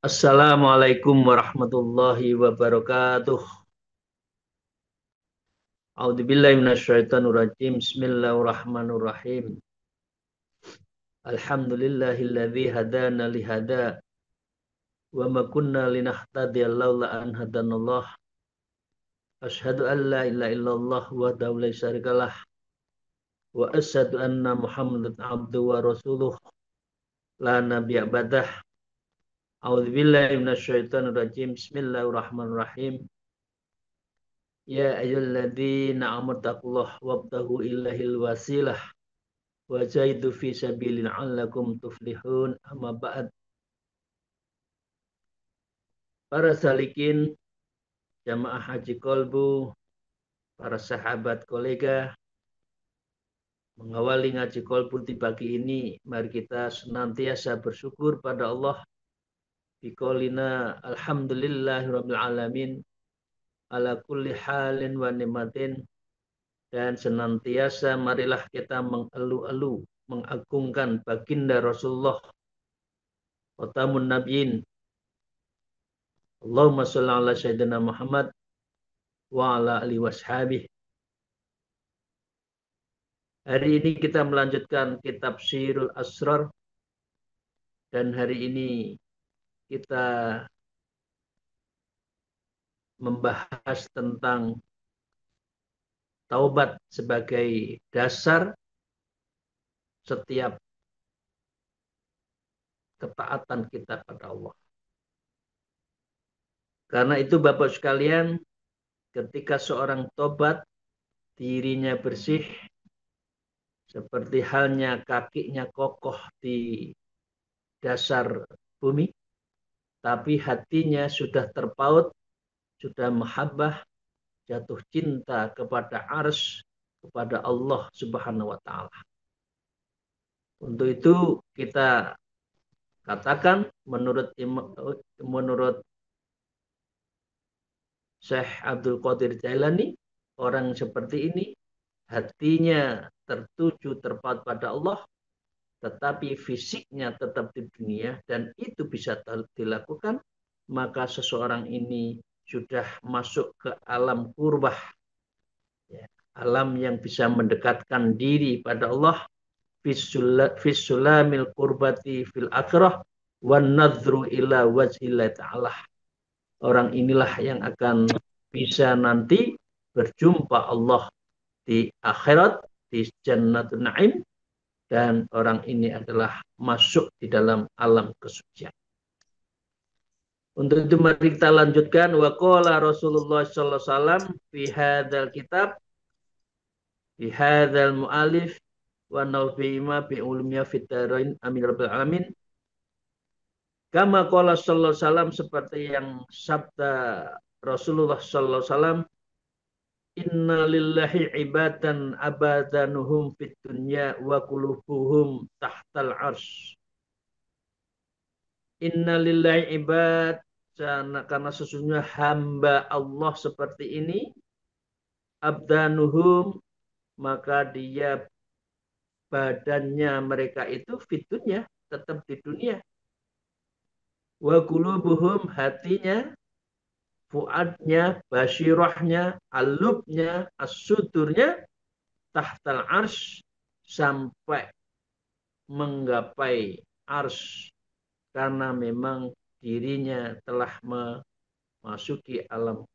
Assalamualaikum warahmatullahi wabarakatuh. A'udzubillahi minasyaitonirrajim. Bismillahirrahmanirrahim. Alhamdulillahilladzi hadana lihada wa ma kunna linahtadiya laula an hadanallah. Asyhadu an la ilaha illallah wahdahu la syarikalah wa asyhadu anna Muhammadan abduhu wa rasuluh la nabiyya ba'dah. A'udzubillahi minasyaitonirrajim. Bismillahirrahmanirrahim. Ya ayyuhalladzina amanu taqullaha wabtaghu ilahil wasilah wajahidu fi sabilin la'allakum tuflihun. Amma ba'd. Para salikin, jamaah haji kolbu, para sahabat kolega, mengawali ngaji kolbu di pagi ini, mari kita senantiasa bersyukur pada Allah. Biqaulina alhamdulillahirabbil alamin ala kulli halin wa ni'matin. Dan senantiasa marilah kita mengelu-elu, mengagungkan baginda Rasulullah khatamun nabiyyin. Allahumma sholli ala sayyidina Muhammad wa ala alihi washabih. Hari ini kita melanjutkan kitab Syiarul Asrar, dan hari ini kita membahas tentang taubat sebagai dasar setiap ketaatan kita pada Allah. Karena itu Bapak sekalian, ketika seorang tobat, dirinya bersih, seperti halnya kakinya kokoh di dasar bumi, tapi hatinya sudah terpaut, sudah mahabbah, jatuh cinta kepada arsy, kepada Allah Subhanahu wa taala. Untuk itu kita katakan menurut Syekh Abdul Qadir Jailani, orang seperti ini hatinya tertuju terpaut pada Allah, tetapi fisiknya tetap di dunia, dan itu bisa dilakukan, maka seseorang ini sudah masuk ke alam qurbah, ya, alam yang bisa mendekatkan diri pada Allah, fisulamil qurbati fil akhirah wan nadhru ila wajhillah ta'ala. Orang inilah yang akan bisa nanti berjumpa Allah di akhirat, di Jannatul Naim, dan orang ini adalah masuk di dalam alam kesucian. Untuk itu mari kita lanjutkan. Wa qala Rasulullah sallallahu alaihi wasallam fi hadzal kitab, fi hadzal mu'alif wa nawfihima bi ulumnya fitarain amin rabbil alamin. Kama qala sallallahu alaihi wasallam, seperti yang sabda Rasulullah sallallahu alaihi wasallam, inna lillahi ibadan abadanuhum fit dunya wa qulubuhum tahtal arsy. Inna lillahi ibad, karena sesungguhnya hamba Allah seperti ini, abdanuhum, maka dia badannya mereka itu fit dunya, tetap di dunia. Wa qulubuhum, hatinya, fuadnya, basyirahnya, alubnya, as-sudurnya, tahtal arsy, sampai menggapai arsy, karena memang dirinya telah memasuki alam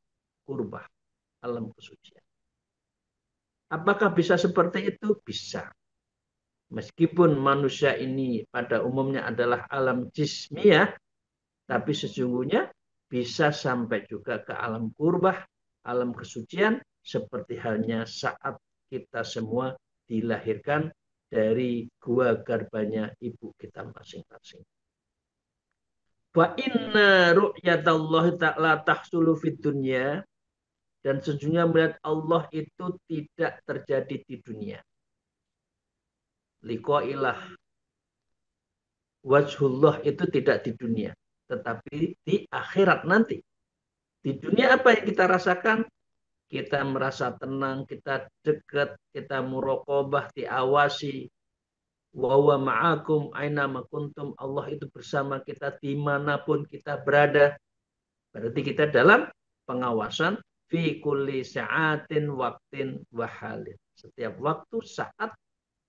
qurbah, alam kesucian. Apakah bisa seperti itu? Bisa. Meskipun manusia ini pada umumnya adalah alam jismiyah, tapi sesungguhnya bisa sampai juga ke alam qurbah, alam kesucian, seperti halnya saat kita semua dilahirkan dari gua garbanya ibu kita masing-masing. Wa inna ru'yatallahi ta'ala tahsulu fid dunya, dan sesungguhnya melihat Allah itu tidak terjadi di dunia. Liqailah, wajhullah itu tidak di dunia, tetapi di akhirat nanti. Di dunia apa yang kita rasakan? Kita merasa tenang, kita dekat, kita muraqabah, diawasi. Wa huwa ma'akum aina ma kuntum. Allah itu bersama kita dimanapun kita berada. Berarti kita dalam pengawasan fi kulli sa'atin waktin wahalin. Setiap waktu, saat,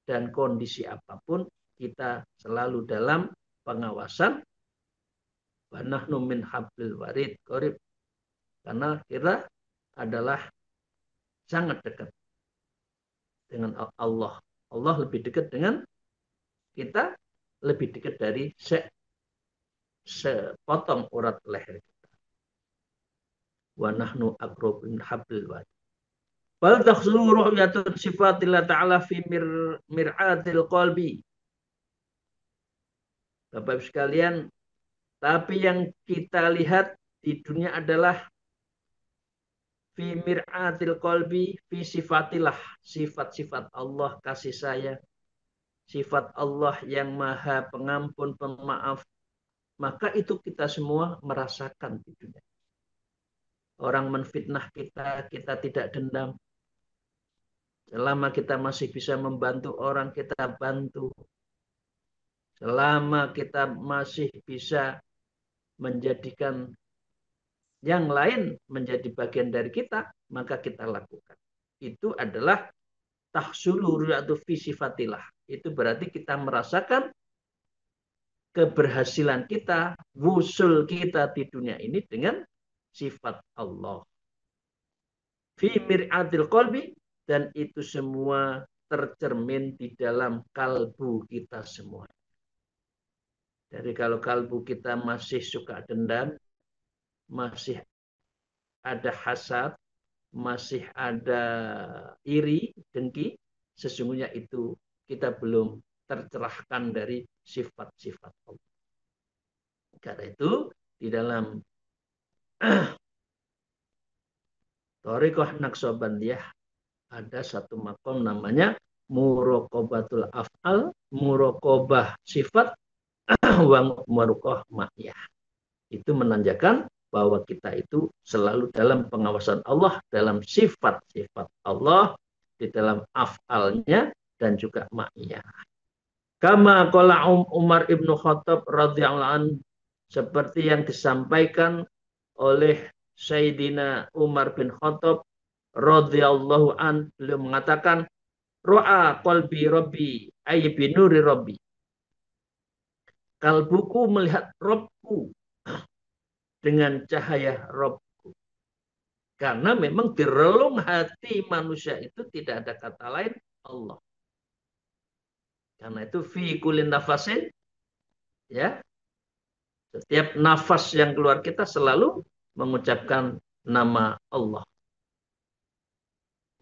dan kondisi apapun kita selalu dalam pengawasan. Wa nahnu min hablil warid qarib. Karena kita adalah sangat dekat dengan Allah. Allah lebih dekat dengan kita, lebih dekat dari sepotong urat leher kita. Wa nahnu aqrabu min hablil warid. Bal takhsulu ru'yatun sifatillah ta'ala fi mir'atil qalbi. Bapak Ibu sekalian, tapi yang kita lihat di dunia adalah fi mir'atil qalbi, fi sifatillah, sifat-sifat Allah, kasih sayang, sifat Allah yang maha pengampun, pemaaf. Maka itu kita semua merasakan di dunia. Orang menfitnah kita, kita tidak dendam. Selama kita masih bisa membantu orang, kita bantu. Selama kita masih bisa menjadikan yang lain menjadi bagian dari kita, maka kita lakukan. Itu adalah tahsulu ru'yatu fi sifatillah. Itu berarti kita merasakan keberhasilan kita, wusul kita di dunia ini dengan sifat Allah. Fi mir'atil qalbi, dan itu semua tercermin di dalam kalbu kita semua. Jadi kalau kalbu kita masih suka dendam, masih ada hasad, masih ada iri, dengki, sesungguhnya itu kita belum tercerahkan dari sifat-sifat Allah. Karena itu di dalam Thariqah Naqsabandiyah ada satu makom namanya muraqabatul af'al, muraqabah sifat, wa muraqabah ma'iyah. Itu menandakan bahwa kita itu selalu dalam pengawasan Allah, dalam sifat-sifat Allah, di dalam af'alnya, dan juga ma'iyah. Kama qala Umar ibnu Khattab radhiyallahu anhu, seperti yang disampaikan oleh Sayyidina Umar bin Khattab radhiyallahu an, beliau mengatakan, ro'a qalbi rabbi ay binuri rabbi. Kalbuku melihat Robku dengan cahaya Robku. Karena memang di relung hati manusia itu tidak ada kata lain Allah. Karena itu fi kulin nafasin, ya, setiap nafas yang keluar kita selalu mengucapkan nama Allah.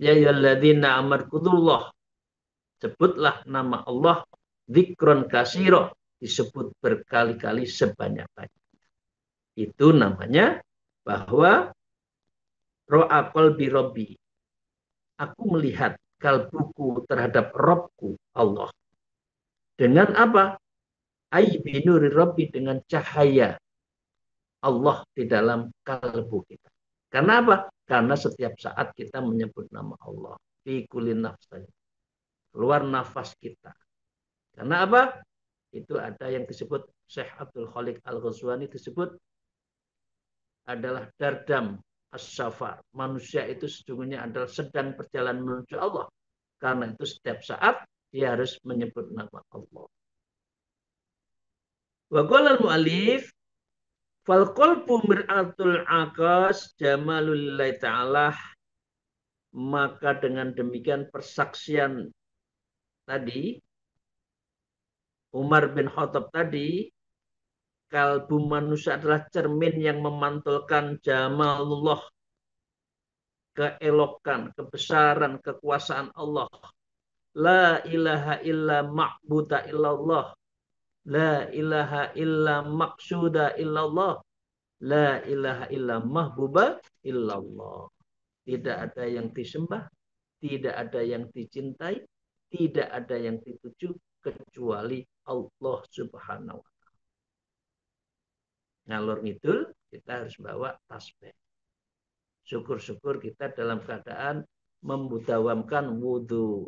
Ya ayyuhalladzina amarkudullah, sebutlah nama Allah, dzikron kasiro, disebut berkali-kali sebanyak-banyak. Itu namanya bahwa ro'a qalbi rabbi, aku melihat kalbuku terhadap Robku Allah. Dengan apa? Ai binuri rabbi, dengan cahaya Allah di dalam kalbu kita. Karena apa? Karena setiap saat kita menyebut nama Allah. Fi kulli nafsin, keluar nafas kita. Karena apa? Itu ada yang disebut Syekh Abdul Khaliq Al-Ghazwani disebut adalah dardam as-safar. Manusia itu sesungguhnya adalah sedang berjalan menuju Allah. Karena itu setiap saat dia harus menyebut nama Allah. Wa qala al-mu'allif fal qalbu mir'atul aqas jamalulillahi ta'ala. Maka dengan demikian persaksian tadi, Umar bin Khattab tadi, kalbu manusia adalah cermin yang memantulkan jamalullah, keelokan, kebesaran, kekuasaan Allah. La ilaha illa ma'buda illallah. La ilaha illa maqsuda illallah. La ilaha illa mahbuba illallah. Tidak ada yang disembah, tidak ada yang dicintai, tidak ada yang dituju kecuali Allah Subhanahu wa ta'ala. Ngalor ngidul kita harus bawa tasbih. Syukur-syukur kita dalam keadaan memudawamkan wudhu.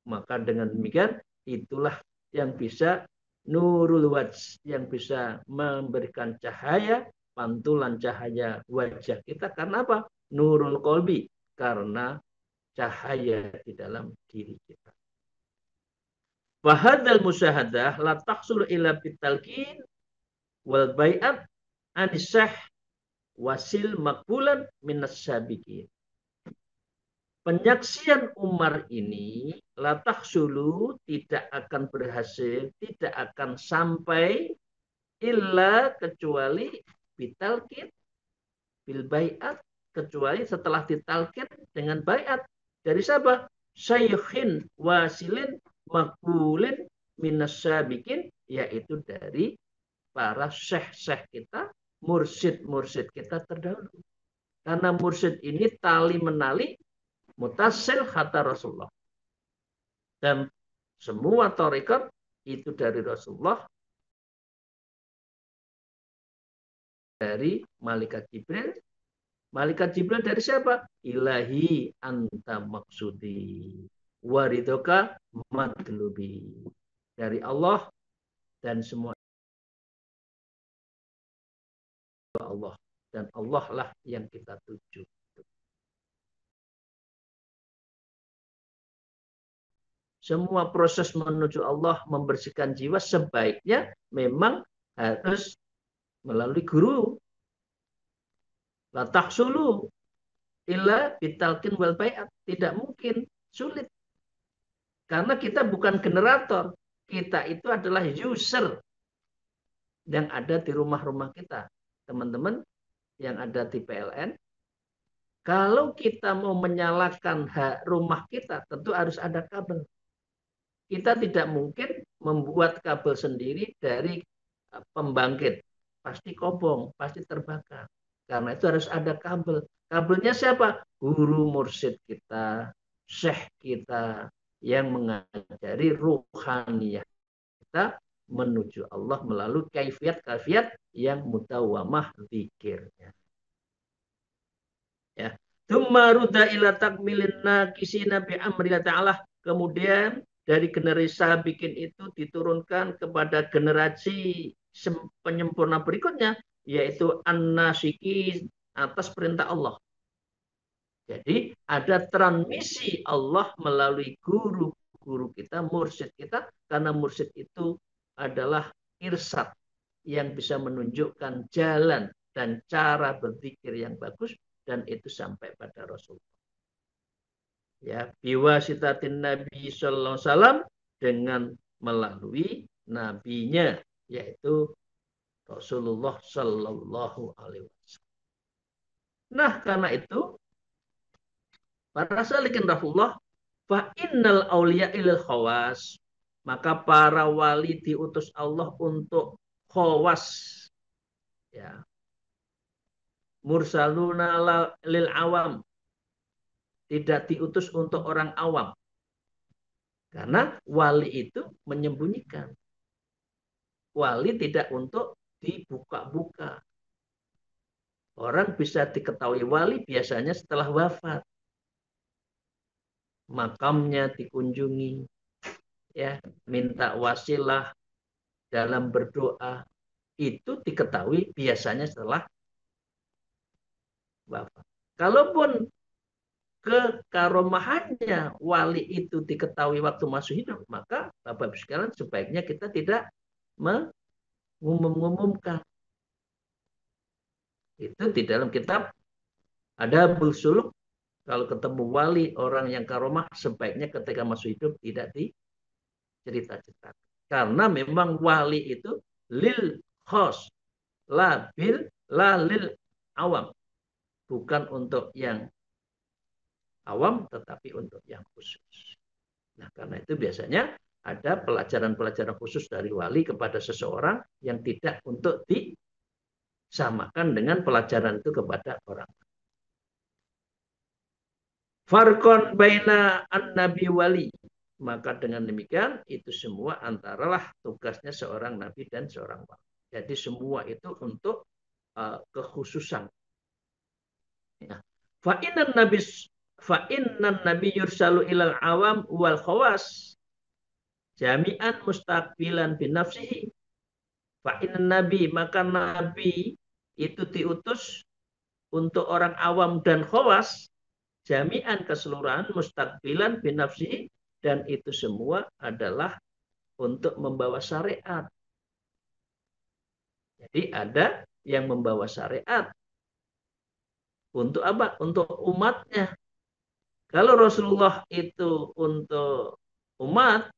Maka dengan demikian itulah yang bisa nurul wajh, yang bisa memberikan cahaya, pantulan cahaya wajah kita. Karena apa? Nurul qalbi, karena cahaya di dalam diri kita. Wahadal musyahadah la tahsul ila bitalqin wal bai'at anisah wasil makbulan minas sabiqin. Penyaksian Umar ini latah sulu tidak akan berhasil, tidak akan sampai illa kecuali bitalkin bil baiat, kecuali setelah ditalkin dengan baiat dari siapa? Syekhin wasilin makbulin minas sabiqin, yaitu dari para syekh-syekh kita, mursyid-mursyid kita terdahulu. Karena mursyid ini tali menali mutasil kata Rasulullah. Dan semua tarekat itu dari Rasulullah, dari malaikat Jibril. Malaikat Jibril dari siapa? Ilahi anta maksudi waridoka matlubi. Dari Allah, dan semua Allah. Dan Allah lah yang kita tuju. Semua proses menuju Allah, membersihkan jiwa, sebaiknya memang harus melalui guru. La tahsulu illa bitalqin wal bai'at. Tidak mungkin, sulit. Karena kita bukan generator. Kita itu adalah user yang ada di rumah-rumah kita. Teman-teman yang ada di PLN, kalau kita mau menyalakan rumah kita, tentu harus ada kabel. Kita tidak mungkin membuat kabel sendiri dari pembangkit. Pasti kobong, pasti terbakar. Karena itu harus ada kabel. Kabelnya siapa? Guru mursyid kita, syekh kita, yang mengajari ruhaniyah kita menuju Allah melalui kaifiat-kaifiat yang mutawamah zikirnya. Ya. Tsumma rudda ila takmilin naqisina bi amrillah ta'ala. Kemudian dari generasi sabiqin itu diturunkan kepada generasi penyempurna berikutnya, yaitu an-nasyiki atas perintah Allah. Jadi ada transmisi Allah melalui guru-guru kita, mursyid kita, karena mursyid itu adalah irsyad yang bisa menunjukkan jalan dan cara berzikir yang bagus, dan itu sampai pada Rasulullah. Ya, biwasitatin Nabi sallallahu alaihi wasallam, dengan melalui nabinya, yaitu Rasulullah sallallahu alaihi wasallam. Nah, karena itu para salikin Rasulullah, fa innal auliya ilal khawas, maka para wali diutus Allah untuk khawas. Ya. Mursaluna lil awam, tidak diutus untuk orang awam. Karena wali itu menyembunyikan. Wali tidak untuk dibuka-buka. Orang bisa diketahui wali biasanya setelah wafat. Makamnya dikunjungi, ya, minta wasilah dalam berdoa, itu diketahui biasanya setelah wafat. Kalaupun kekaromahannya wali itu diketahui waktu masih hidup, maka Bapak-Ibu sekalian sebaiknya kita tidak mengumumkan. Itu di dalam kitab ada Suluk, kalau ketemu wali orang yang karomah, sebaiknya ketika masih hidup tidak dicerita-cerita. Karena memang wali itu lil khos, la lil awam. Bukan untuk yang awam, tetapi untuk yang khusus. Nah, karena itu biasanya ada pelajaran-pelajaran khusus dari wali kepada seseorang yang tidak untuk disamakan dengan pelajaran itu kepada orang. Farkon baina an-nabi wali. Maka dengan demikian itu semua antaralah tugasnya seorang nabi dan seorang wali. Jadi semua itu untuk kekhususan. Ya. Fa innan nabi yursalu ilal awam wal khawas. jami'an mustaqbilan binafsihi. Fa'in nabi, maka nabi itu diutus untuk orang awam dan khawas, jami'an keseluruhan mustaqbilan binafsihi, dan itu semua adalah untuk membawa syariat. Jadi ada yang membawa syariat. Untuk apa? Untuk umatnya. Kalau Rasulullah itu untuk umat,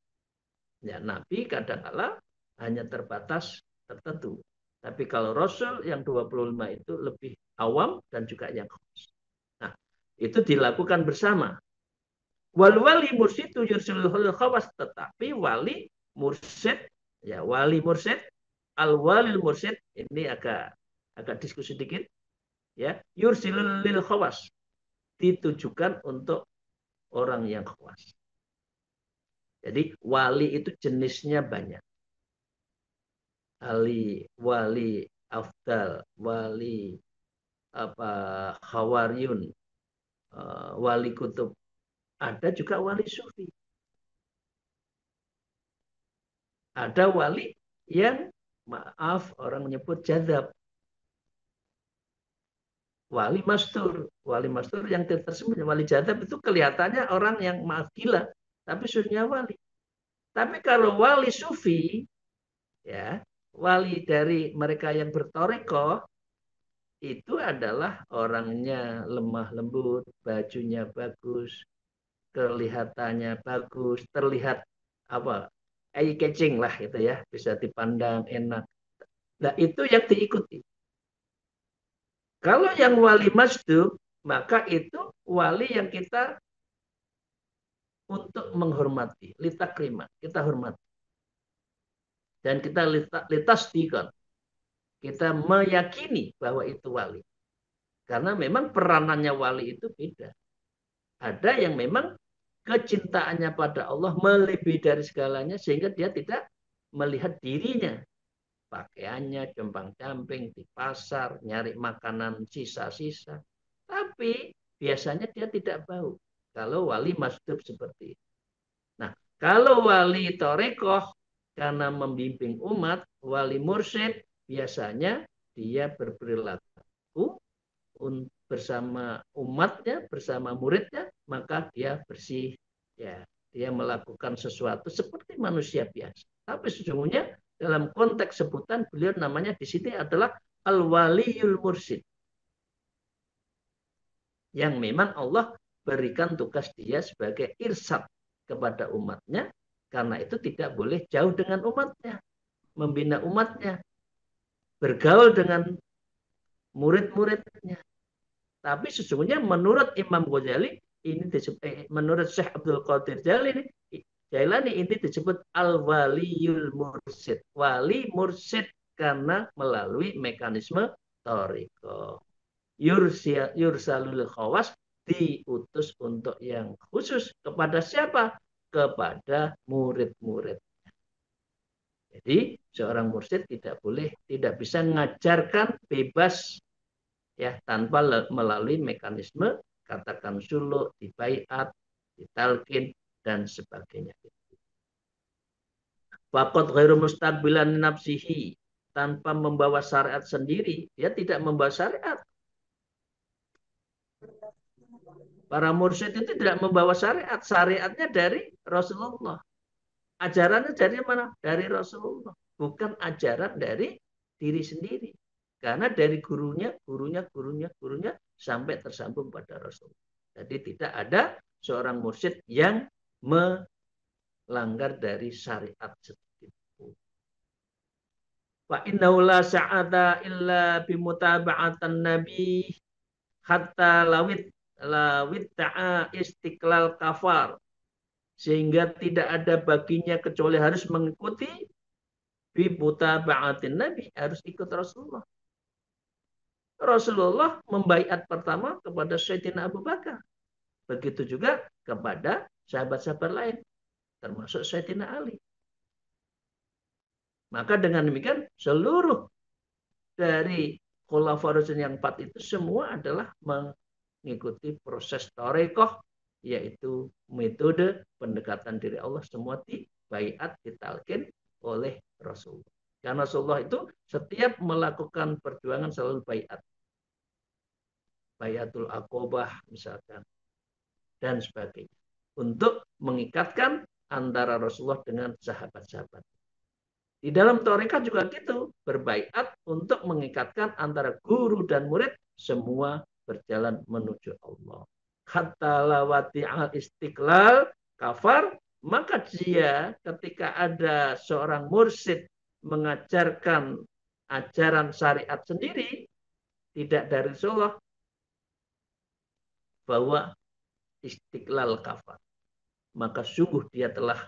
ya Nabi kadang-kala hanya terbatas tertentu. Tapi kalau Rasul yang 25 itu lebih awam dan juga yang khusus. Nah, itu dilakukan bersama. Wal wali mursyid yursilul khawas, tetapi wali mursyid, ya wali mursyid, al walil mursyid, ini agak diskusi sedikit, ya yursilul khawas, ditujukan untuk orang yang khawas. Jadi wali itu jenisnya banyak. Wali afdal, wali apa khawariyun, wali kutub, ada juga wali sufi. Ada wali yang maaf orang menyebut jadzab. Wali mastur yang tersebut wali jadzab itu kelihatannya orang yang maaf gila, tapi sudah wali. Tapi kalau wali sufi, ya wali dari mereka yang bertoreko, itu adalah orangnya lemah lembut, bajunya bagus, kelihatannya bagus, terlihat apa eye catching lah gitu ya, bisa dipandang enak. Nah itu yang diikuti. Kalau yang wali masduk, maka itu wali yang kita untuk menghormati, litakrima, kita hormati. Dan kita litasdikan, kita meyakini bahwa itu wali. Karena memang peranannya wali itu beda. Ada yang memang kecintaannya pada Allah melebihi dari segalanya sehingga dia tidak melihat dirinya. Pakaiannya compang-camping di pasar, nyari makanan sisa-sisa. Tapi biasanya dia tidak bau. Kalau wali masdub seperti itu. Nah, kalau wali torekoh karena membimbing umat, wali mursyid biasanya dia berperilaku bersama umatnya, bersama muridnya, maka dia bersih. Ya, dia melakukan sesuatu seperti manusia biasa. Tapi sesungguhnya dalam konteks sebutan beliau namanya di sini adalah al-waliyul mursyid. Yang memang Allah berikan tugas dia sebagai irsyad kepada umatnya, karena itu tidak boleh jauh dengan umatnya, membina umatnya, bergaul dengan murid-muridnya. Tapi sesungguhnya menurut Imam Ghazali, ini disebut, menurut Syekh Abdul Qadir Jailani ini disebut al-waliyul mursyid. Wali mursyid karena melalui mekanisme toriko. Yursalul khawas, diutus untuk yang khusus. Kepada siapa? Kepada murid-murid. Jadi seorang mursyid tidak bisa mengajarkan bebas ya tanpa melalui mekanisme katakan suluk, dibaiat, ditalkin dan sebagainya. Faqad ghairu mustaqbilan nafsihi, tanpa membawa syariat sendiri, dia tidak membawa syariat. Para mursyid itu tidak membawa syariat, syariatnya dari Rasulullah. Ajarannya dari mana? Dari Rasulullah, bukan ajaran dari diri sendiri. Karena dari gurunya sampai tersambung pada Rasul. Jadi tidak ada seorang mursyid yang melanggar dari syariat sedikit. Fa innahu la sa'ada illa bimutaba'atan nabi hatta lawit ta'a istiqlal kafar. Sehingga tidak ada baginya kecuali harus mengikuti bimutaba'atin nabi, harus ikut Rasulullah. Rasulullah membaiat pertama kepada Sayyidina Abu Bakar. Begitu juga kepada sahabat-sahabat lain, termasuk Sayyidina Ali. Maka dengan demikian seluruh dari Khulafaur Rasyidin yang 4 itu semua adalah mengikuti proses tarekoh, yaitu metode pendekatan diri Allah semua di baiat ditalkin oleh Rasulullah. Karena Rasulullah itu setiap melakukan perjuangan selalu baiat. Baiatul Aqobah misalkan. Dan sebagainya. Untuk mengikatkan antara Rasulullah dengan sahabat-sahabat. Di dalam tarekat juga gitu, berbaiat untuk mengikatkan antara guru dan murid, semua berjalan menuju Allah. Hatta lawati al istiqlal kafar, maka dia ketika ada seorang mursyid mengajarkan ajaran syariat sendiri, tidak dari Rasulullah, bahwa istiqlal kafar. Maka sungguh dia telah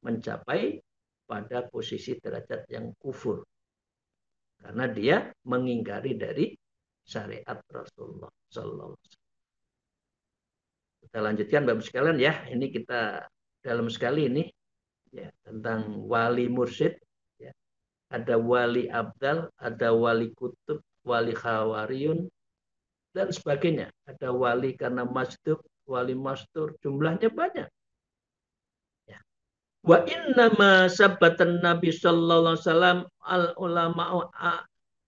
mencapai pada posisi derajat yang kufur. Karena dia mengingkari dari syariat Rasulullah Sallallahu Alaihi Wasallam. Kita lanjutkan Bapak sekalian ya. Ini kita dalam sekali ini ya, tentang wali mursyid. Ya. Ada wali abdal, ada wali kutub, wali khawariyun, dan sebagainya. Ada wali karena masduk, wali mastur, jumlahnya banyak. Wa inna ma sabatan Nabi sallallahu alaihi wasallam al ulama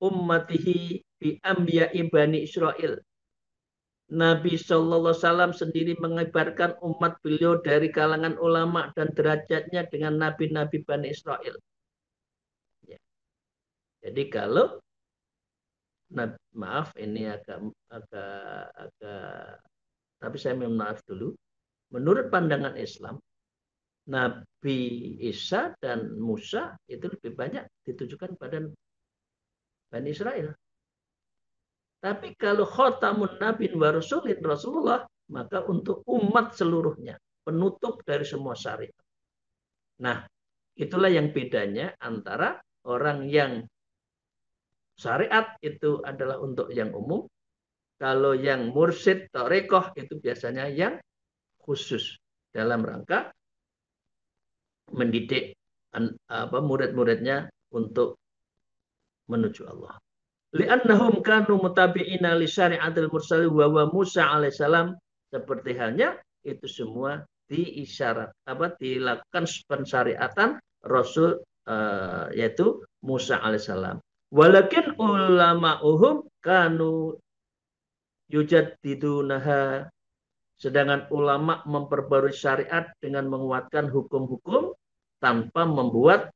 ummatihi bi anbiya'i bani Israel. Nabi sallallahu alaihi wasallam sendiri mengibarkan umat beliau dari kalangan ulama dan derajatnya dengan nabi-nabi Bani Israel. Ya. Jadi kalau maaf ini agak tapi saya minta maaf dulu. Menurut pandangan Islam, Nabi Isa dan Musa itu lebih banyak ditujukan pada Bani Israel. Tapi kalau khotamun Nabi wa Rasulin Rasulullah, maka untuk umat seluruhnya, penutup dari semua syariat. Nah, itulah yang bedanya antara orang yang syariat itu adalah untuk yang umum, kalau yang mursyid, tarekoh itu biasanya yang khusus dalam rangka mendidik murid-muridnya untuk menuju Allah. Li'annahum kanu mutabi'ina li syari'atil mursali wa Musa alaihissalam, seperti halnya itu semua diisyarat dilakukan pensyariatan Rasul yaitu Musa alaihissalam. Walakin ulama'uhum kanu yujaddidunaha, sedangkan ulama memperbarui syariat dengan menguatkan hukum-hukum tanpa membuat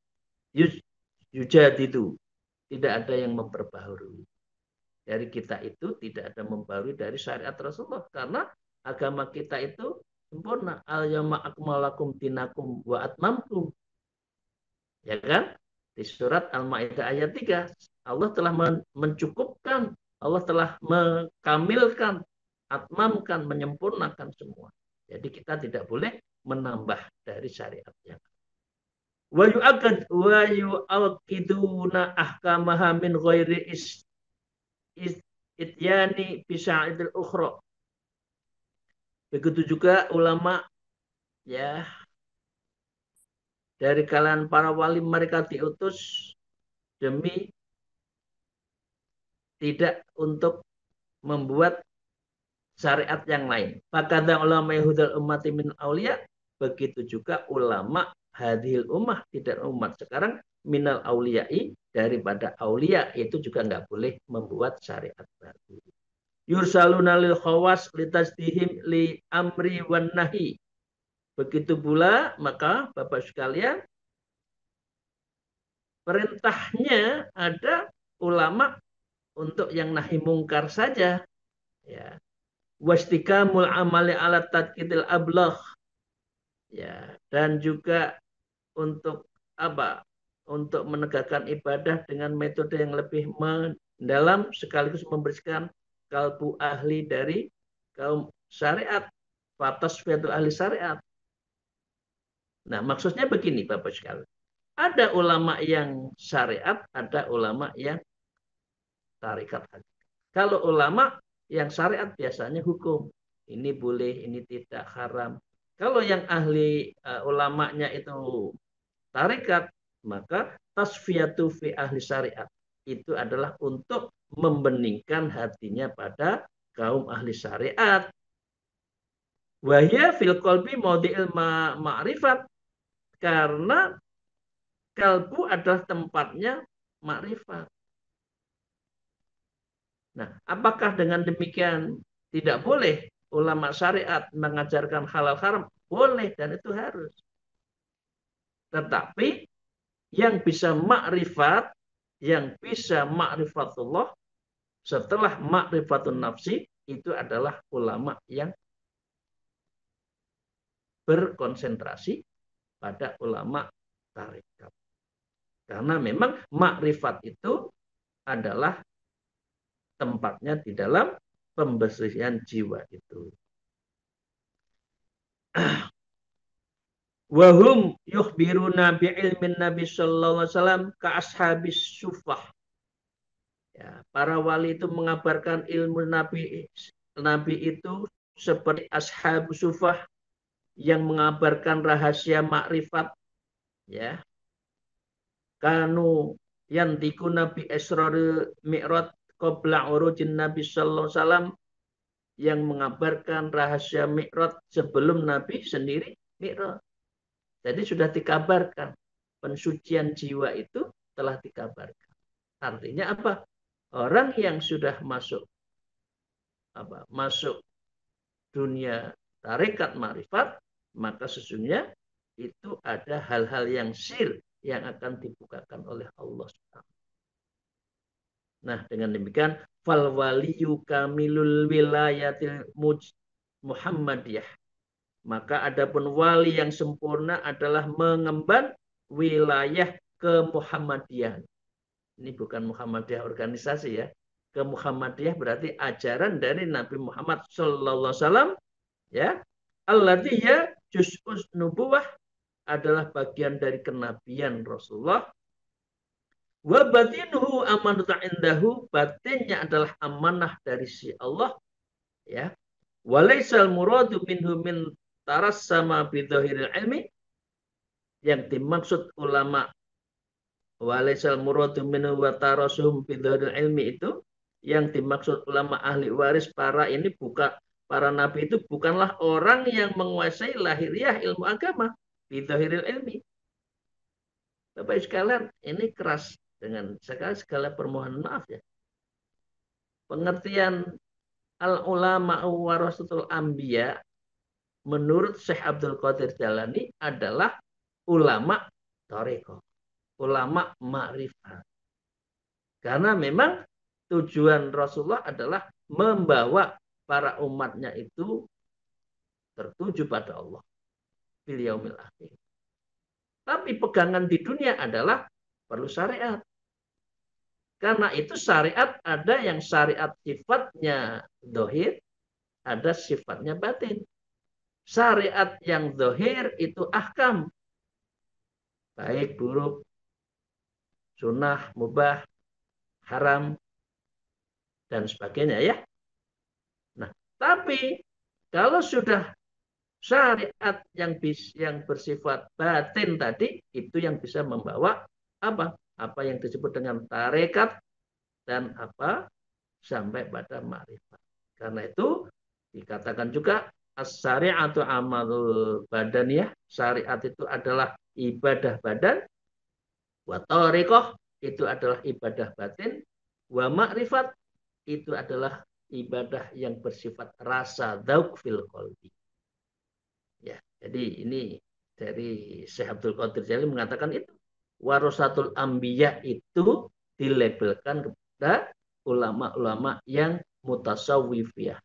yujadidu. Tidak ada yang memperbaharui. Dari kita itu tidak ada memperbaharui dari syariat Rasulullah. Karena agama kita itu sempurna. Al-yawma akmalakum dinakum wa atmamtum. Ya kan? Di surat Al-Ma'idah ayat 3. Allah telah mencukupkan. Allah telah mekamilkan, atmamkan, menyempurnakan semua. Jadi kita tidak boleh menambah dari syariat yang wa yu'aqiduna ahkamaha min ghairi ityani bisa'idil ukhra. Begitu juga ulama ya dari kalangan para wali, mereka diutus demi tidak untuk membuat syariat yang lain. Fakadha ulama Yahudal ummati min auliya, begitu juga ulama hadhil ummah, tidak umat sekarang, minal auliyai, daripada aulia, itu juga nggak boleh membuat syariat baru. Yursaluna lil khawas litasdihim li amri wan nahi. Begitu pula maka Bapak sekalian, perintahnya ada ulama untuk yang nahi mungkar saja, ya. Wastiqamul amali ala tadkidil ablagh, ya, dan juga untuk apa? Untuk menegakkan ibadah dengan metode yang lebih mendalam sekaligus membersihkan kalbu ahli dari kaum syariat, fatas fiatu ahli syariat. Nah, maksudnya begini Bapak sekalian. Ada ulama yang syariat, ada ulama yang tarikat. Kalau ulama yang syariat biasanya hukum. Ini boleh, ini tidak, haram. Kalau yang ahli ulamanya itu tarikat, maka tasfiyatu fi ahli syariat. Itu adalah untuk membeningkan hatinya pada kaum ahli syariat. Wahya fil qalbi maudi'il ma'rifat. Karena kalbu adalah tempatnya makrifat. Nah, apakah dengan demikian tidak boleh ulama syariat mengajarkan halal haram? Boleh dan itu harus. Tetapi yang bisa makrifat, yang bisa makrifatullah setelah makrifatun nafsi itu adalah ulama yang berkonsentrasi pada ulama tarekat. Karena memang makrifat itu adalah tempatnya di dalam pembersihan jiwa itu. Wahum yukhbiruna bi'ilmin Nabi sallallahu alaihi wasallam ka ashabis sufah. Ya, para wali itu mengabarkan ilmu Nabi itu seperti ashab sufah yang mengabarkan rahasia makrifat, ya. Kanu yantiku Nabi Isra Mi'raj qabla urujin Nabi sallallahu alaihi wasallam, yang mengabarkan rahasia Mi'raj sebelum Nabi sendiri Mi'raj. Jadi sudah dikabarkan pensucian jiwa itu telah dikabarkan. Artinya apa? Orang yang sudah masuk dunia tarekat marifat, maka sesungguhnya itu ada hal-hal yang sir yang akan dibukakan oleh Allah Subhanahu. Nah, dengan demikian fal waliyu kamilul wilayatil Muhammadiyah. Maka adapun wali yang sempurna adalah mengemban wilayah kemuhammadiyahan. Ini bukan Muhammadiyah organisasi ya. Ke Muhammadiyah berarti ajaran dari Nabi Muhammad sallallahu alaihi wasallam, ya. Alladzi ya juz'us nubuwah, adalah bagian dari kenabian Rasulullah. Wa batinuhu amanatu indahu, batinnya adalah amanah dari si Allah, ya. Walaisal muradu minhu min tarassama bidhahiril ilmi, yang dimaksud ulama walaisal muradu minhu wa tarasum bidhahiril ilmi itu, yang dimaksud ulama ahli waris para nabi itu bukanlah orang yang menguasai lahiriah ilmu agama bidhahiril ilmi. Bapak sekalian, ini keras dengan segala permohonan maaf ya. Pengertian al-ulama warasatul anbiya menurut Syekh Abdul Qadir Jalani adalah ulama thariqah, ulama ma'rifat. Karena memang tujuan Rasulullah adalah membawa para umatnya itu tertuju pada Allah fil yaumil akhir. Tapi pegangan di dunia adalah perlu syariat. Karena itu syariat ada yang syariat sifatnya dohir, ada sifatnya batin. Syariat yang dohir itu ahkam, baik buruk, sunnah, mubah, haram, dan sebagainya ya. Nah, tapi kalau sudah syariat yang bersifat batin tadi, itu yang bisa membawa apa? Apa yang disebut dengan tarekat dan apa? Sampai pada ma'rifat. Karena itu dikatakan juga as-syari'atu amalul badaniyah. Syariat itu adalah ibadah badan. Wa tariqah itu adalah ibadah batin. Wa ma'rifat itu adalah ibadah yang bersifat rasa dzauq fil qalbi. Ya, jadi ini dari Syekh Abdul Qadir Jalani mengatakan itu. Warasatul anbiya itu dilabelkan kepada ulama-ulama yang mutasawwifiyah,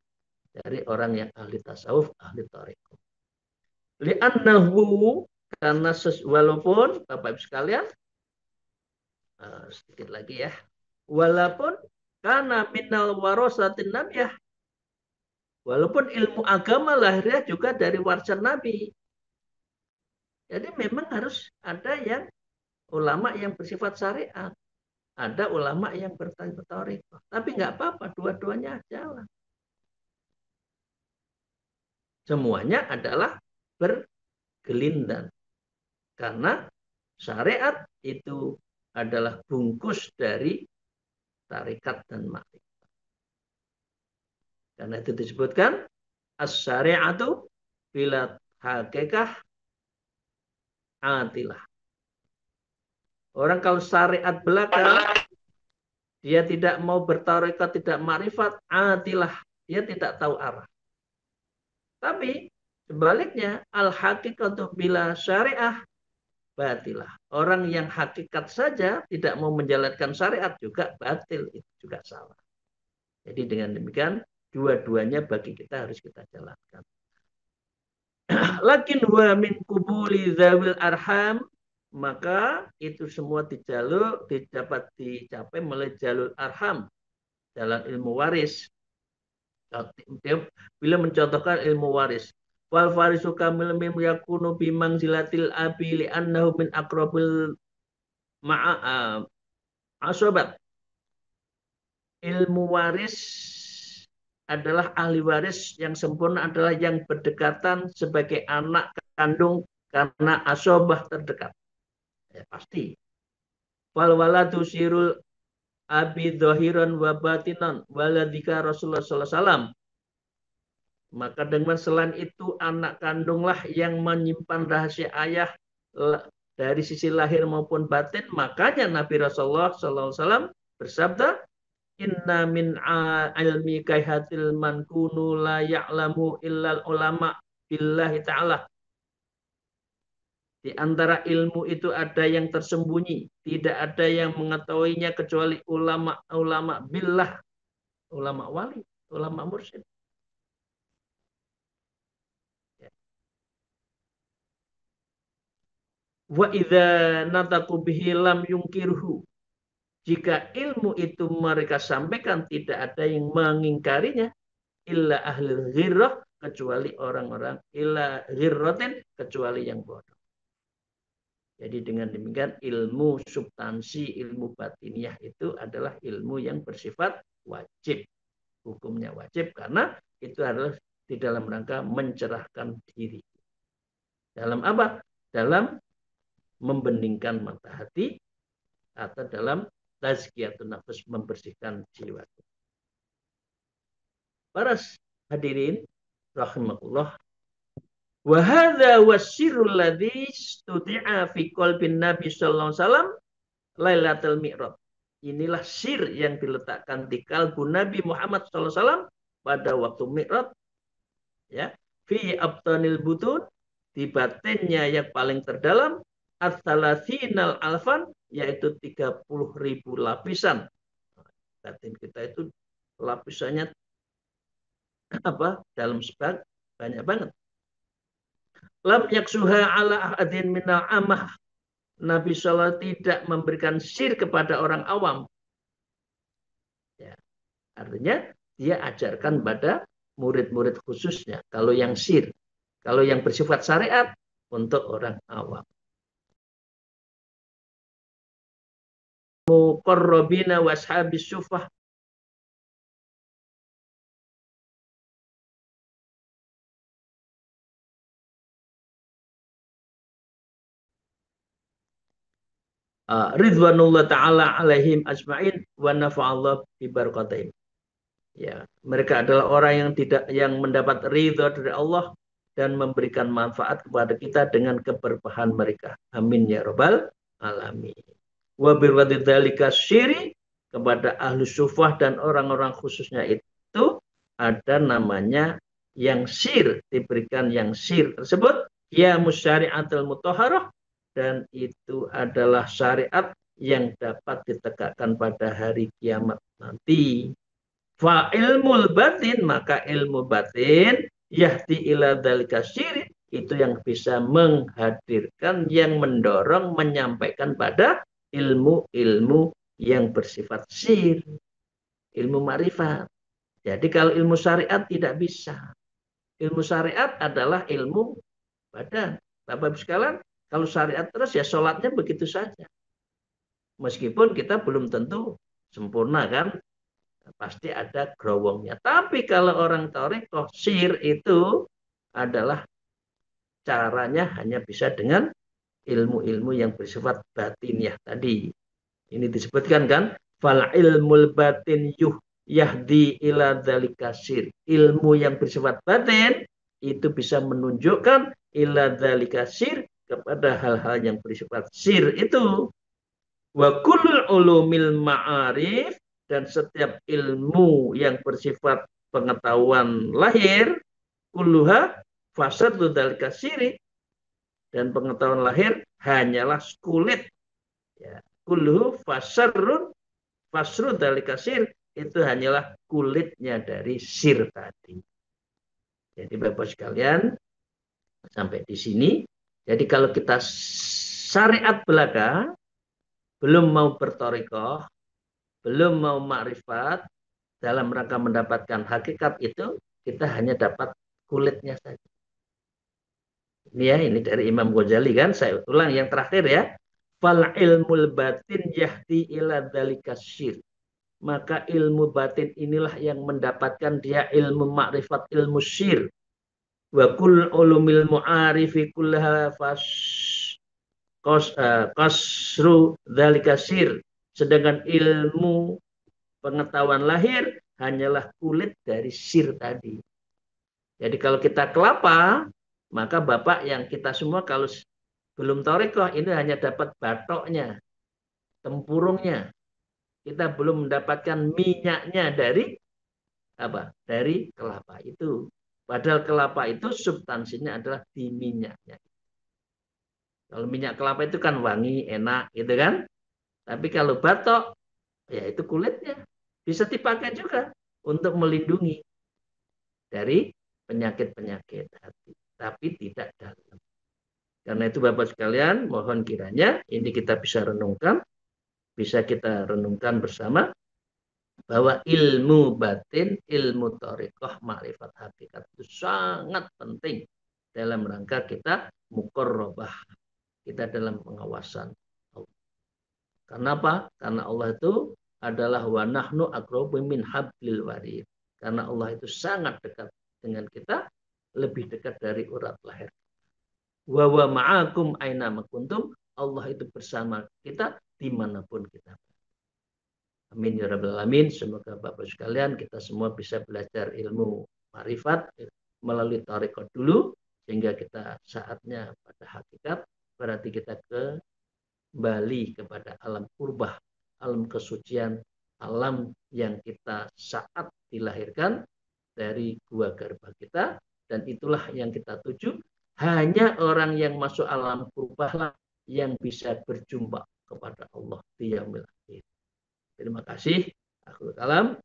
dari orang yang ahli tasawuf, ahli thariqah. Li'annahu, karena walaupun Bapak Ibu sekalian, sedikit lagi ya, walaupun karena minal warasatin nabiyah, walaupun ilmu agama lahirnya juga dari warisan Nabi. Jadi memang harus ada yang ulama yang bersifat syariat, ada ulama yang berthariqah. Tapi nggak apa-apa, dua-duanya jalan. Semuanya adalah bergelindan. Karena syariat itu adalah bungkus dari tarikat dan makrifat. Karena itu disebutkan as-syari'atu bila hakikah atilah. Orang kalau syariat belaka, dia tidak mau bertarekat, tidak makrifat, atilah. Dia tidak tahu arah. Tapi sebaliknya, al-haqiqatu bila syariah, batilah. Orang yang hakikat saja tidak mau menjalankan syariat juga batil, itu juga salah. Jadi dengan demikian, dua-duanya bagi kita harus kita jalankan. Lakin huwa min kubuli zawil arham, maka itu semua dapat dicapai melalui jalur arham, jalan ilmu waris. Bila mencontohkan ilmu waris, wal farisu kamil mim yakunu bimang zilatil abi li annahu min akrabil ma'a asobat. Ilmu waris adalah ahli waris yang sempurna adalah yang berdekatan sebagai anak kandung karena asobah terdekat. Ya, pasti. Wal waladu sirul abi dhahiran wa batinan waladika Rasulullah sallallahu alaihi wasallam. Maka dengan selain itu anak kandunglah yang menyimpan rahasia ayah dari sisi lahir maupun batin. Makanya Nabi Rasulullah sallallahu alaihi wasallam bersabda, inna min ilmi kaihatil man kunu la ya'lamu illal ulama billahi ta'ala. Di antara ilmu itu ada yang tersembunyi, tidak ada yang mengetahuinya kecuali ulama billah, ulama wali, ulama mursyid. Wa idza nataku bihi lam yungkirhu. Jika ilmu itu mereka sampaikan tidak ada yang mengingkarinya, illa ahli ghirrah, kecuali orang-orang illa ghirratin, kecuali yang bodoh. Jadi dengan demikian ilmu substansi, ilmu batiniah itu adalah ilmu yang bersifat wajib. Hukumnya wajib karena itu adalah di dalam rangka mencerahkan diri. Dalam apa? Dalam membeningkan mata hati atau dalam tazkiyatun nafs, membersihkan jiwa. Para hadirin rahimakumullah, wa hadza wasirul ladzi studi'a fi qalbin Nabi sallallahu alaihi wasallam Lailatul Mi'raj. Inilah sir yang diletakkan di kalbu Nabi Muhammad sallallahu alaihi wasallam pada waktu Mi'raj, ya, fi abtanil butun, di batinnya yang paling terdalam, at-thalathinal alfan, yaitu 30.000 lapisan. Batin kita itu lapisannya apa? Dalam sebab banyak banget. Lam yaksuha ala ahadin minal amah. Nabi SAW tidak memberikan sir kepada orang awam. Ya, artinya dia ajarkan pada murid-murid khususnya. Kalau yang sir, kalau yang bersifat syariat untuk orang awam. Muqarrabina washabis sufah. Ridwanullah ta'ala alaihim ajma'in wa nafa'allah bibarakatihim. Ya, mereka adalah orang yang mendapat ridha dari Allah dan memberikan manfaat kepada kita dengan keberkahan mereka. Amin ya rabbal alamin. Wa birwadidzalika syiri, kepada ahlu sufah dan orang-orang khususnya itu ada namanya yang sir, diberikan yang sir tersebut, ya musyari'atul mutahharah, dan itu adalah syariat yang dapat ditegakkan pada hari kiamat nanti. Fa ilmul batin, maka ilmu batin yahdi ila dzalika syir, itu yang bisa menghadirkan, yang mendorong, menyampaikan pada ilmu-ilmu yang bersifat sir, ilmu ma'rifat. Jadi kalau ilmu syariat tidak bisa. Ilmu syariat adalah ilmu badan. Bapak-Ibu sekalian, kalau syariat terus ya sholatnya begitu saja. Meskipun kita belum tentu sempurna kan, pasti ada growongnya. Tapi kalau orang thariqah, sir itu adalah caranya hanya bisa dengan ilmu-ilmu yang bersifat batiniah tadi. Ini disebutkan kan, fal ilmul batin yahdi ila dzalika sir. Ilmu yang bersifat batin itu bisa menunjukkan ila dzalika sir, kepada hal-hal yang bersifat sir itu. Wa kullul ulumil ma'arif, dan setiap ilmu yang bersifat pengetahuan lahir, kulluha fasadlu dzalika syirik, dan pengetahuan lahir hanyalah kulit, ya. Kulluhu fasru dzalika sir, itu hanyalah kulitnya dari sir tadi. Jadi Bapak sekalian, sampai di sini. Jadi kalau kita syariat belaka, belum mau bertorikoh, belum mau makrifat, dalam rangka mendapatkan hakikat itu, kita hanya dapat kulitnya saja. Ini ya, ini dari Imam Ghazali kan, saya ulang yang terakhir ya. Fal ilmul batin yahdi ila dzalika syir. Maka ilmu batin inilah yang mendapatkan dia ilmu makrifat, ilmu syir. Wa kul ulumil mu'arifi kullaha kasru dzalika syir. Sedangkan ilmu pengetahuan lahir hanyalah kulit dari sir tadi. Jadi kalau kita kelapa, maka Bapak yang kita semua kalau belum torikoh ini hanya dapat batoknya, tempurungnya. Kita belum mendapatkan minyaknya dari apa? Dari kelapa itu. Padahal kelapa itu substansinya adalah di minyaknya. Kalau minyak kelapa itu kan wangi, enak gitu kan. Tapi kalau batok, ya itu kulitnya. Bisa dipakai juga untuk melindungi dari penyakit-penyakit hati. Tapi tidak dalam. Karena itu Bapak sekalian, mohon kiranya ini kita bisa renungkan, bisa kita renungkan bersama, bahwa ilmu batin, ilmu thariqah, ma'rifat hakikat itu sangat penting dalam rangka kita muqarrabah, kita dalam pengawasan Allah. Karena apa? Karena Allah itu adalah wa nahnu aqrabu min hablil warid. Karena Allah itu sangat dekat dengan kita, lebih dekat dari urat lahir. Wa wa ma'akum aina makuntum. Allah itu bersama kita dimanapun kita. Amin ya rabbal alamin. Semoga Bapak sekalian kita semua bisa belajar ilmu marifat melalui tarekat dulu, sehingga kita saatnya pada hakikat berarti kita kembali kepada alam kurbah, alam kesucian, alam yang kita saat dilahirkan dari gua garba kita, dan itulah yang kita tuju. Hanya orang yang masuk alam kurbahlah yang bisa berjumpa kepada Allah di yaumil akhir. Terima kasih. Akhirul kalam.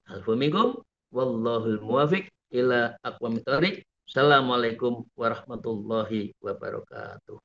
Alfumikum. Wallahul muwafiq ila aqwamit thoriq. Assalamualaikum warahmatullahi wabarakatuh.